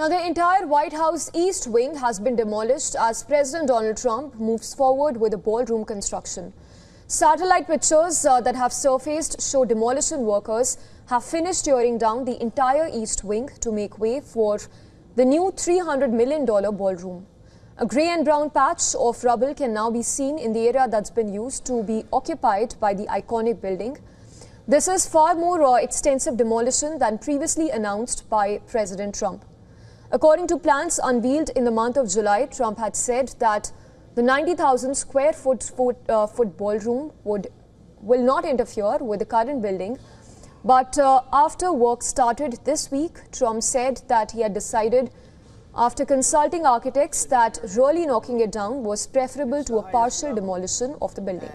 Now, the entire White House East Wing has been demolished as President Donald Trump moves forward with the ballroom construction. Satellite pictures that have surfaced show demolition workers have finished tearing down the entire East Wing to make way for the new $300 million ballroom. A grey and brown patch of rubble can now be seen in the area that's been used to be occupied by the iconic building. This is far more extensive demolition than previously announced by President Trump. According to plans unveiled in the month of July, Trump had said that the 90,000 square foot ballroom will not interfere with the current building. But after work started this week, Trump said that he had decided, after consulting architects, that really knocking it down was preferable to a partial demolition of the building.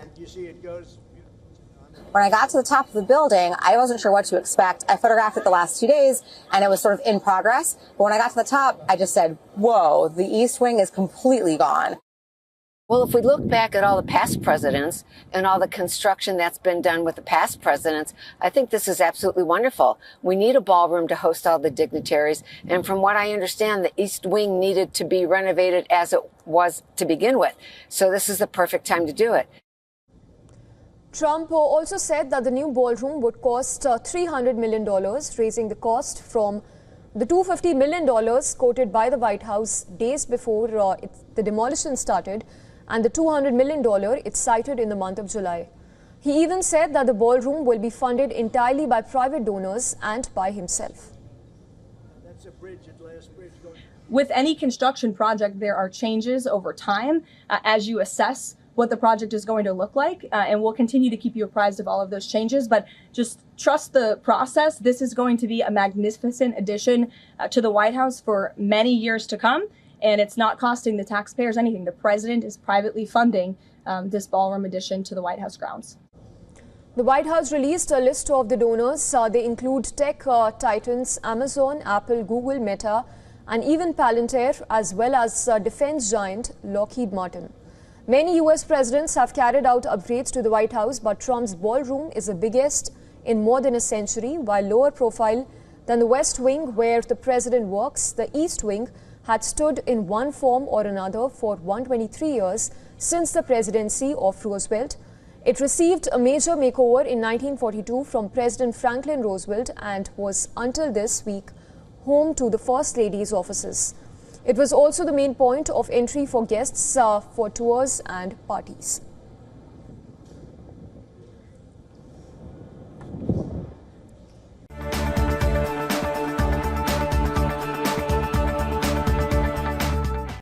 When I got to the top of the building, I wasn't sure what to expect. I photographed it the last 2 days, and it was sort of in progress. But when I got to the top, I just said, whoa, the East Wing is completely gone. Well, if we look back at all the past presidents and all the construction that's been done with the past presidents, I think this is absolutely wonderful. We need a ballroom to host all the dignitaries. And from what I understand, the East Wing needed to be renovated as it was to begin with. So this is the perfect time to do it. Trump also said that the new ballroom would cost $300 million, raising the cost from the $250 million quoted by the White House days before the demolition started, and the $200 million it cited in the month of July. He even said that the ballroom will be funded entirely by private donors and by himself. That's a bridge, the last bridge going. With any construction project, there are changes over time as you assess what the project is going to look like, and we'll continue to keep you apprised of all of those changes, but just trust the process. This is going to be a magnificent addition to the White House for many years to come, and it's not costing the taxpayers anything. The president is privately funding this ballroom addition to the White House grounds. The White House released a list of the donors. They include tech titans Amazon, Apple, Google, Meta, and even Palantir, as well as defense giant Lockheed Martin. Many U.S. presidents have carried out upgrades to the White House, but Trump's ballroom is the biggest in more than a century. While lower profile than the West Wing, where the president works, the East Wing had stood in one form or another for 123 years since the presidency of Roosevelt. It received a major makeover in 1942 from President Franklin Roosevelt and was until this week home to the First Lady's offices. It was also the main point of entry for guests for tours and parties.